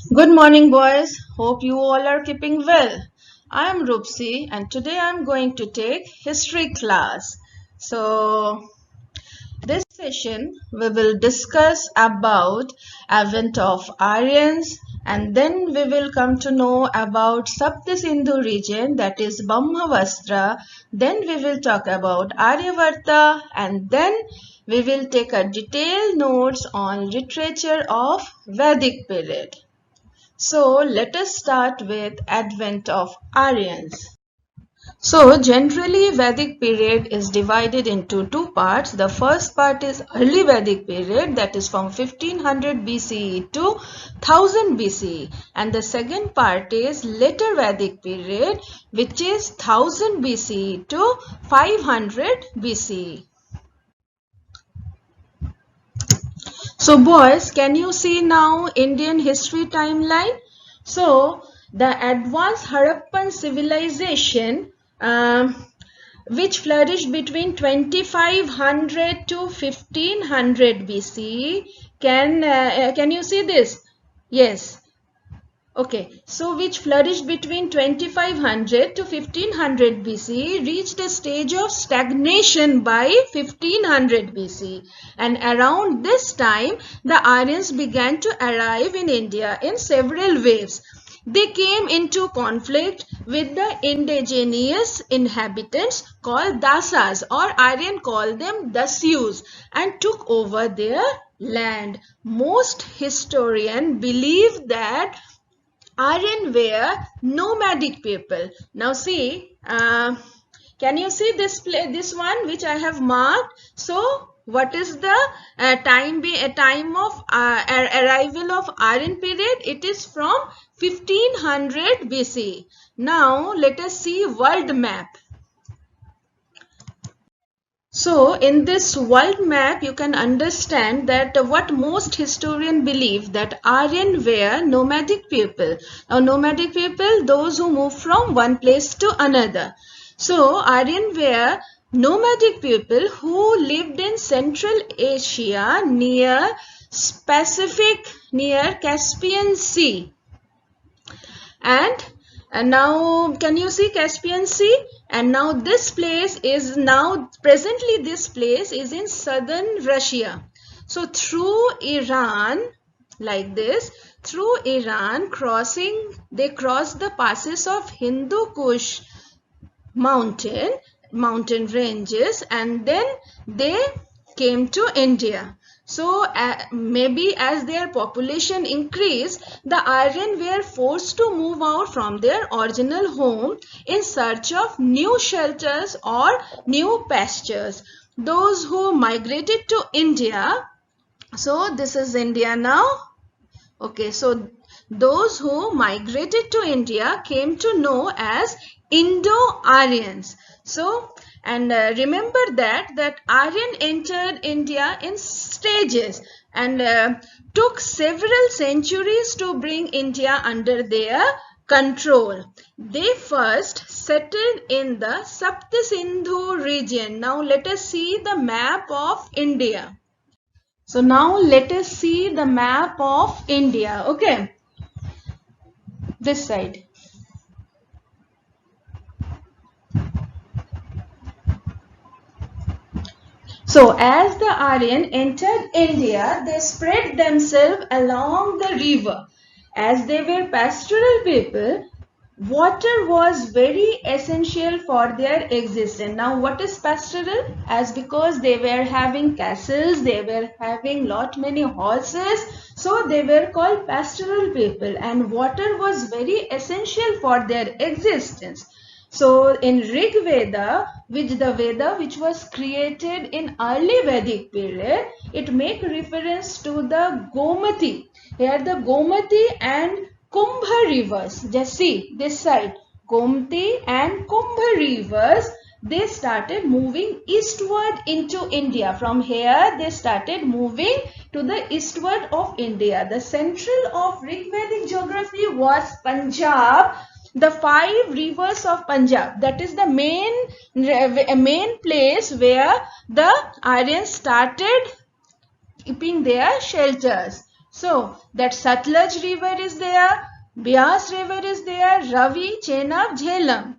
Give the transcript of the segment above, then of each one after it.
Good morning, boys. Hope you all are keeping well. I am Rupsi, and today I am going to take history class. So, this session we will discuss about advent of Aryans, and then we will come to know about Sapta Sindhu region, that is Brahmavastra. Then we will talk about Aryavarta, and then we will take a detailed notes on literature of Vedic period. So let us start with advent of Aryans. So generally Vedic period is divided into two parts. The first part is early Vedic period, that is from 1500 BCE to 1000 BCE, and the second part is later Vedic period, which is 1000 BCE to 500 BCE. So boys, can you see now Indian history timeline? So the advanced Harappan civilization, which flourished between 2500 to 1500 BC, can you see this? Yes. Okay, so which flourished between 2500 to 1500 BC, reached a stage of stagnation by 1500 BC, and around this time the Aryans began to arrive in India in several waves. They came into conflict with the indigenous inhabitants called Dasas, or Aryan called them Dasyus, and took over their land. Most historians believe that Aryan were nomadic people. Now see, can you see this one which I have marked? So what is the time of arrival of Aryan period? It is from 1500 BC. Now let us see world map. So in this world map, you can understand that what most historians believe, that Aryan were nomadic people. Now nomadic people, those who move from one place to another. So Aryan were nomadic people who lived in Central Asia near Caspian Sea. And now can you see Caspian Sea? And now this place is presently this place is in southern Russia. So through Iran, like this, through Iran they crossed the passes of Hindu Kush mountain ranges, and then they came to India. So maybe as their population increased, the Aryan were forced to move out from their original home in search of new shelters or new pastures. Those who migrated to India, so this is India now. Okay, so those who migrated to India came to know as Indo-Aryans. So, and remember that Aryan entered India in stages, and took several centuries to bring India under their control. They first settled in the Sapta Sindhu region. Now let us see the map of India. So now let us see the map of India. Okay, this side. So as the Aryan entered India, they spread themselves along the river. As they were pastoral people, water was very essential for their existence. Now what is pastoral? As because they were having castles, they were having many horses, so they were called pastoral people, and water was very essential for their existence. So in Rig Veda, which was created in early Vedic period, it make reference to the Gomati. Here the Gomati and Kumbha rivers. Just see this side. Gomati and Kumbha rivers, they started moving eastward into India. From here they started moving to the eastward of India. The central of Rig Vedic geography was Punjab, the 5 rivers of Punjab. That is the main place where the Aryans started keeping their shelters. So that Satluj river is there, Beas river is there, Ravi, Chenab, Jhelum.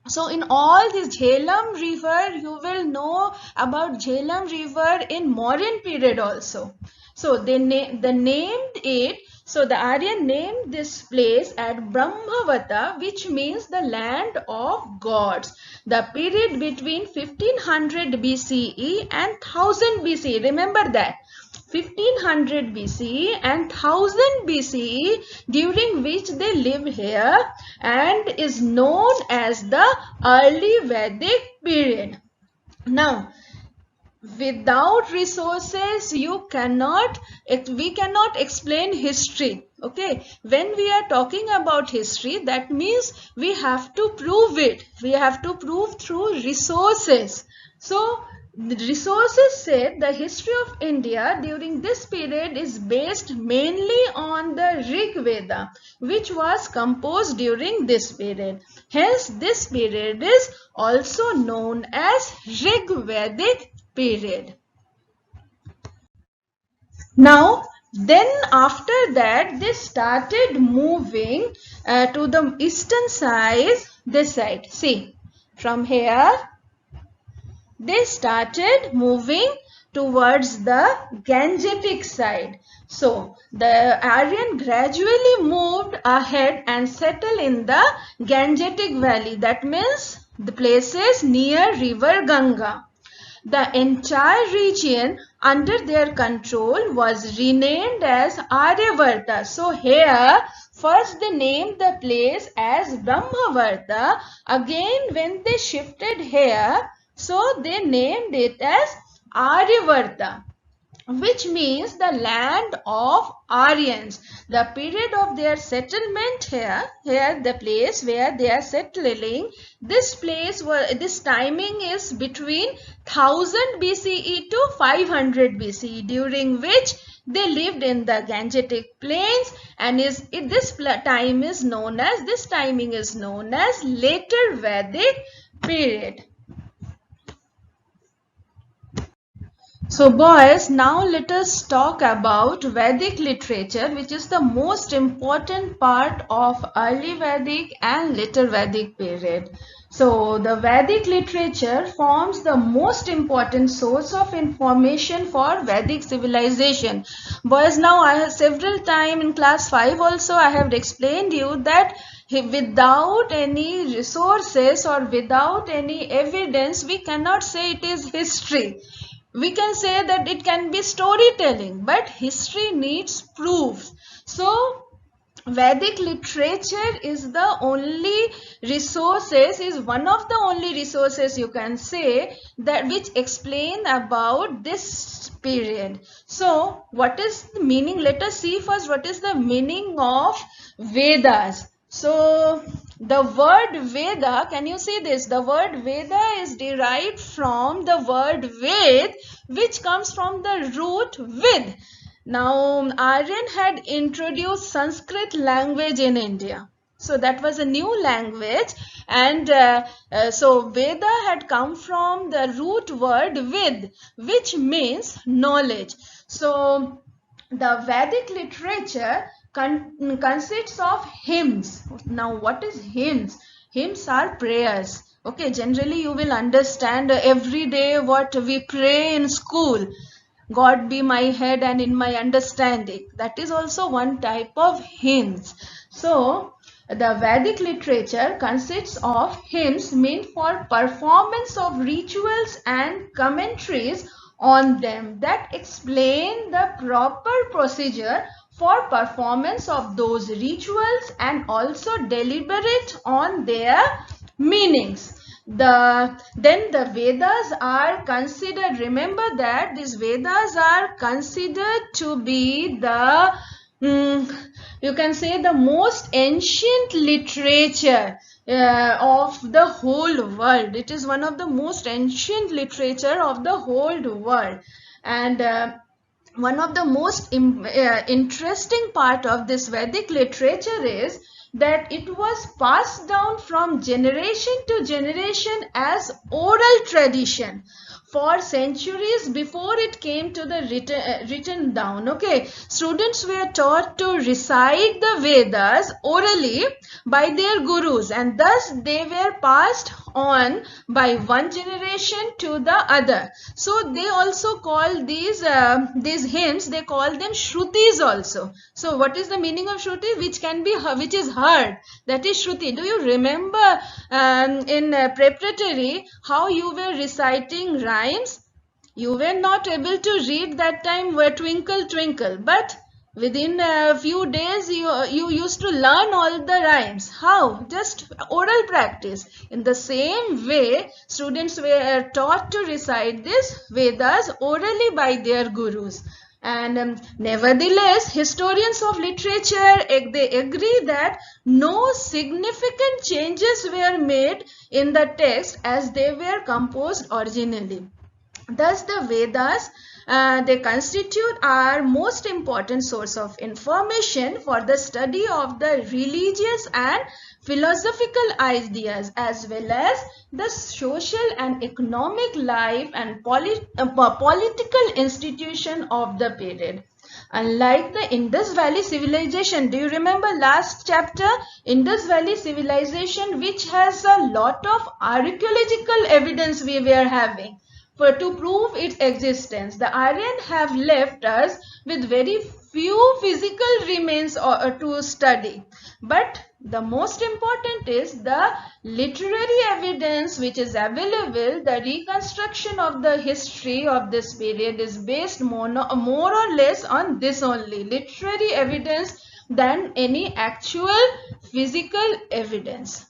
So in all this Jhelum river, you will know about Jhelum river in Mauryan period also. So they named it. So the Aryan named this place at Brahmavata, which means the land of gods. The period between 1500 BCE and 1000 BCE. Remember that. 1500 BCE and 1000 BCE, during which they lived here, and is known as the early Vedic period. Now, without resources we cannot explain history. Okay, when we are talking about history, that means we have to prove it. We have to prove through resources. So the resources said the history of India during this period is based mainly on the Rig Veda, which was composed during this period. Hence, this period is also known as Rig Vedic period. Now, then after that, they started moving to the eastern side, this side. See, from here, they started moving towards the Gangetic side. So the Aryan gradually moved ahead and settled in the Gangetic valley. That means the places near river Ganga. The entire region under their control was renamed as Aryavarta. So here, first they named the place as Brahmavarta. Again, when they shifted here, so they named it as Aryavarta, which means the land of Aryans. The period of their settlement here the place where they are settling, this timing is between 1000 BCE to 500 BCE, during which they lived in the Gangetic plains, and this timing is known as later Vedic period. So boys, now let us talk about Vedic literature, which is the most important part of early Vedic and later Vedic period. So the Vedic literature forms the most important source of information for Vedic civilization. Boys, now I have several times in class 5 also I have explained you that without any resources or without any evidence, we cannot say it is history. We can say that it can be storytelling, but history needs proofs. So Vedic literature is the only resources, is one of the only resources you can say that which explain about this period. So what is the meaning? Let us see first what is the meaning of Vedas. So the word Veda, can you see this? The word Veda is derived from the word Ved, which comes from the root Vid. Now, Aryan had introduced Sanskrit language in India. So that was a new language, and so Veda had come from the root word Vid, which means knowledge. So the Vedic literature consists of hymns. Now, what is hymns? Hymns are prayers. Okay, generally you will understand every day what we pray in school. God be my head and in my understanding. That is also one type of hymns. So, the Vedic literature consists of hymns meant for performance of rituals and commentaries on them that explain the proper procedure for performance of those rituals and also deliberate on their meanings. Then the Vedas are considered, remember that these Vedas are considered to be the, you can say, the most ancient literature of the whole world. It is one of the most ancient literature of the whole world. And one of the most interesting part of this Vedic literature is that it was passed down from generation to generation as oral tradition for centuries before it came to the written down. Okay, students were taught to recite the Vedas orally by their gurus, and thus they were passed on by one generation to the other. So they also call these hymns, they call them shrutis also. So what is the meaning of shruti? Which is heard, that is shruti. Do you remember in preparatory how you were reciting rhymes? You were not able to read that time where twinkle twinkle, but within a few days you used to learn all the rhymes. How? Just oral practice. In the same way, students were taught to recite this Vedas orally by their gurus. And nevertheless, historians of literature, they agree that no significant changes were made in the text as they were composed originally. Thus, the Vedas, they constitute our most important source of information for the study of the religious and philosophical ideas, as well as the social and economic life and political institution of the period. Unlike the Indus Valley civilization, do you remember last chapter, Indus Valley civilization, which has a lot of archaeological evidence we were having to prove its existence. The Aryan have left us with very few physical remains to study. But the most important is the literary evidence which is available. The reconstruction of the history of this period is based more or less on this only, literary evidence, than any actual physical evidence.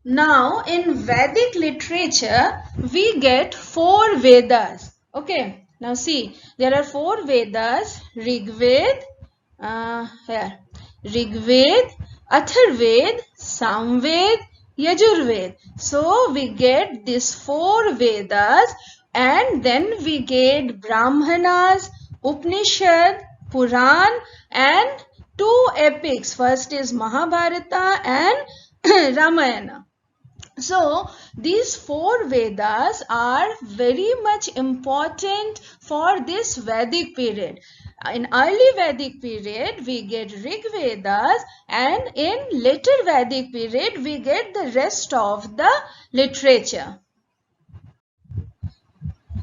Now, in Vedic literature, we get 4 Vedas. Okay, now see, there are 4 Vedas: Rigved, Rigved, Atharved, Samved, Yajurved. So, we get these 4 Vedas, and then we get Brahmanas, Upanishad, Puran, and 2 epics. First is Mahabharata and Ramayana. So, these 4 Vedas are very much important for this Vedic period. In early Vedic period, we get Rig Vedas, and in later Vedic period, we get the rest of the literature.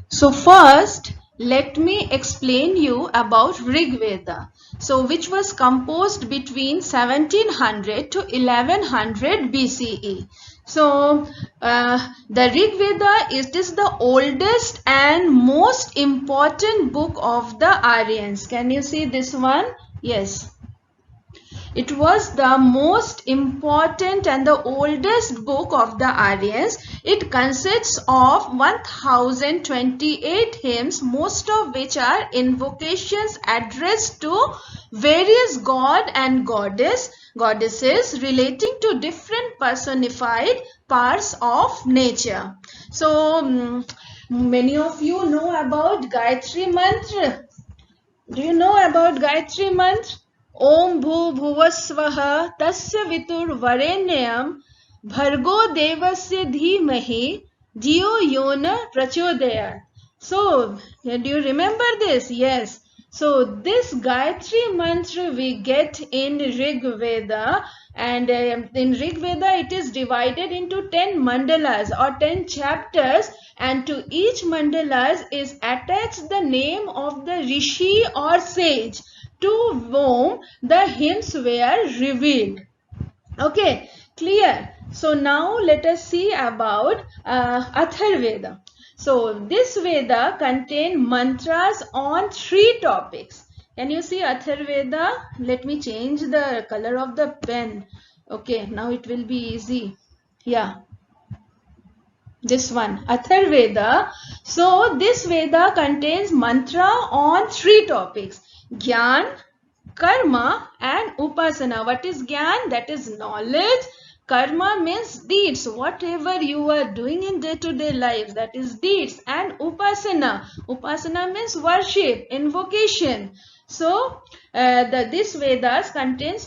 So, first, let me explain you about Rig Veda. So, which was composed between 1700 to 1100 BCE. So, the Rig Veda is the oldest and most important book of the Aryans. Can you see this one? Yes. It was the most important and the oldest book of the Aryans. It consists of 1028 hymns, most of which are invocations addressed to various god and goddesses relating to different personified parts of nature. So, many of you know about Gayatri Mantra. Do you know about Gayatri Mantra? Om Bhu Bhuvasvaha Tasya Vitur Varenyam Bhargo Devasya Dhimahi Jio Yona Prachodaya. So, do you remember this? Yes. So, this Gayatri Mantra we get in Rig Veda, and in Rig Veda it is divided into 10 mandalas or 10 chapters, and to each mandalas is attached the name of the rishi or sage to whom the hymns were revealed. Okay, clear? So now let us see about Atharveda. So this Veda contains mantras on 3 topics. Can you see Atharveda? Let me change the color of the pen. Okay, now it will be easy. Yeah. This one, Atharveda. So this Veda contains mantra on 3 topics: Gyan, Karma and Upasana. What is Gyan? That is knowledge. Karma means deeds. Whatever you are doing in day-to-day life, that is deeds. And Upasana. Upasana means worship, invocation. So this Vedas contains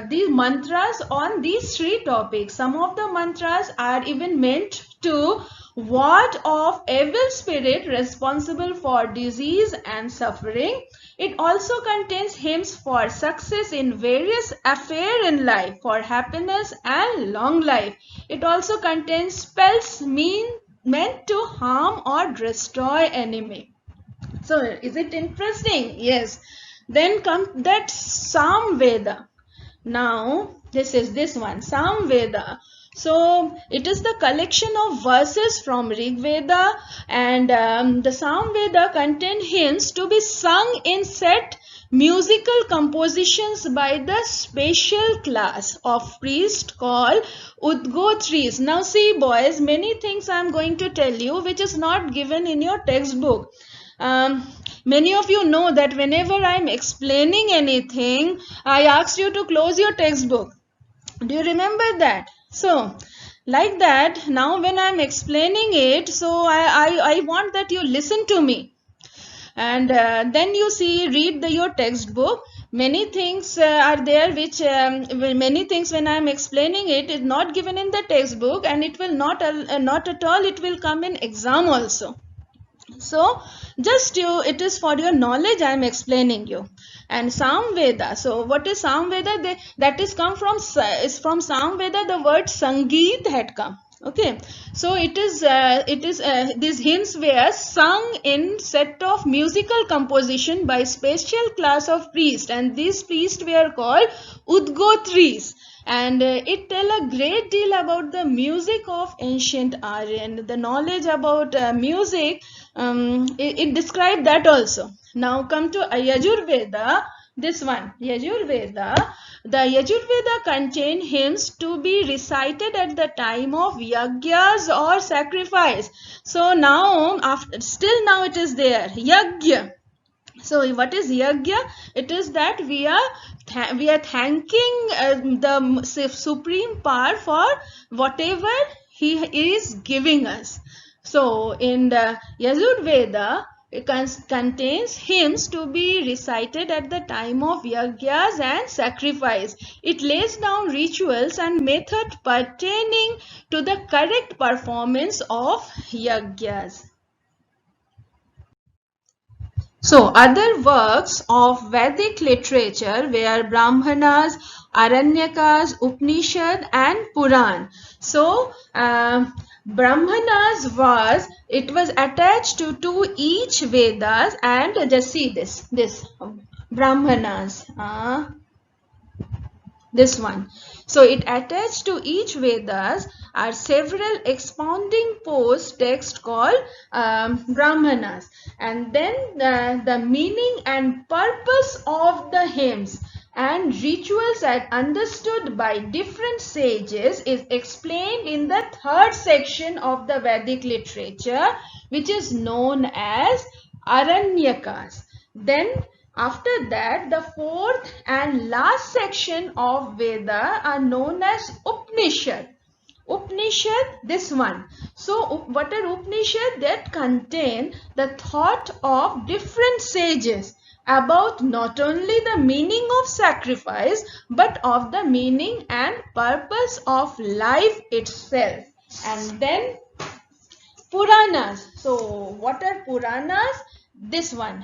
these mantras on these three topics. Some of the mantras are even meant to ward off evil spirit responsible for disease and suffering. It also contains hymns for success in various affairs in life, for happiness and long life. It also contains spells meant to harm or destroy enemy. So is it interesting? Yes. Then comes that Sam Veda. Now this is this one, Sam Veda. So it is the collection of verses from Rig Veda, and the Sam Veda contain hymns to be sung in set musical compositions by the special class of priest called Udgotris. Now see boys, many things I am going to tell you which is not given in your textbook. Many of you know that whenever I am explaining anything, I ask you to close your textbook. Do you remember that? So, like that, now when I am explaining it, so I want that you listen to me. And then you see, read your textbook. Many things are there which, many things when I am explaining it is not given in the textbook, and it will not at all, it will come in exam also. So just it is for your knowledge I am explaining you. And Sam Veda, so what is Sam Veda? That is come from, is from Sam Veda the word Sangeet had come. Okay, so it is these hymns were sung in set of musical composition by special class of priests, and these priests were called Udgotris. And it tell a great deal about the music of ancient Aryan, the knowledge about music. It described that also. Now come to Yajur Veda. This one, Yajur Veda. The Yajur Veda contain hymns to be recited at the time of yagyas or sacrifice. So now, still now it is there, yagya. So what is yagya? It is that we are thanking the Supreme Power for whatever He is giving us. So in the Yajur Veda, it contains hymns to be recited at the time of yagyas and sacrifice. It lays down rituals and methods pertaining to the correct performance of yagyas. So other works of Vedic literature were Brahmanas, Aranyakas, Upanishad and Puran. So Brahmanas was attached to each Vedas, and just see this Brahmanas, this one. So it attached to each Vedas are several expounding post text called Brahmanas, and then the meaning and purpose of the hymns and rituals are understood by different sages is explained in the third section of the Vedic literature, which is known as Aranyakas. Then after that, the fourth and last section of Veda are known as Upanishad. Upanishad, this one. So what are Upanishad? That contain the thought of different sages about not only the meaning of sacrifice, but of the meaning and purpose of life itself. And then Puranas. So what are Puranas? This one.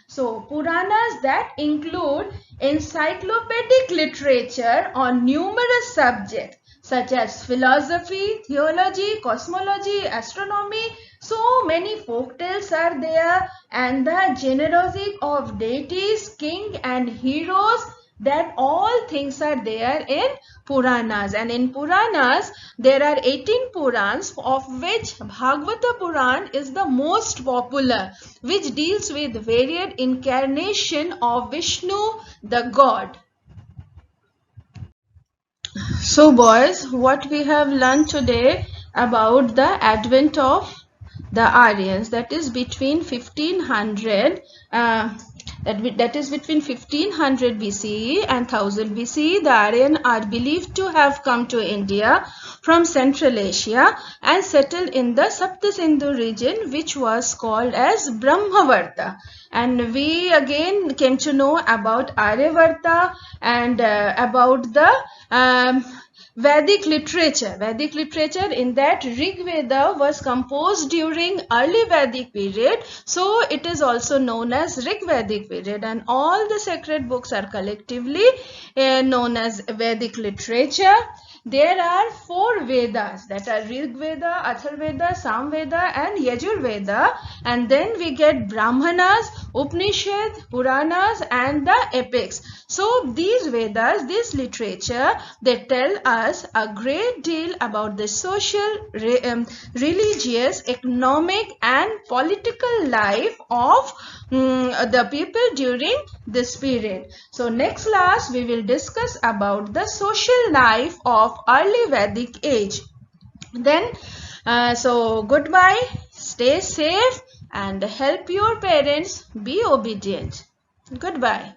So Puranas that include encyclopedic literature on numerous subjects such as philosophy, theology, cosmology, astronomy. So many folk tales are there, and the generosity of deities, king and heroes, that all things are there in Puranas. And in Puranas, there are 18 Purans, of which Bhagavata Puran is the most popular, which deals with varied incarnation of Vishnu, the God. So boys, what we have learned today about the advent of the Aryans, that is between 1500 that is between 1500 BCE and 1000 BCE, the Aryan are believed to have come to India from Central Asia and settled in the Saptasindhu region, which was called as Brahmavarta. And we again came to know about Aryavarta and about the Vedic literature. Vedic literature, in that Rig Veda was composed during early Vedic period, so it is also known as Rig Vedic period, and all the sacred books are collectively known as Vedic literature. There are 4 Vedas, that are Rig Veda, Atharvaveda, Samveda and Yajur Veda, and then we get Brahmanas, Upanishad, Puranas and the epics. So these Vedas, this literature, they tell us a great deal about the social, religious, economic and political life of the people during this period. So next class we will discuss about the social life of early Vedic age. Then so goodbye, stay safe and help your parents be obedient. Goodbye.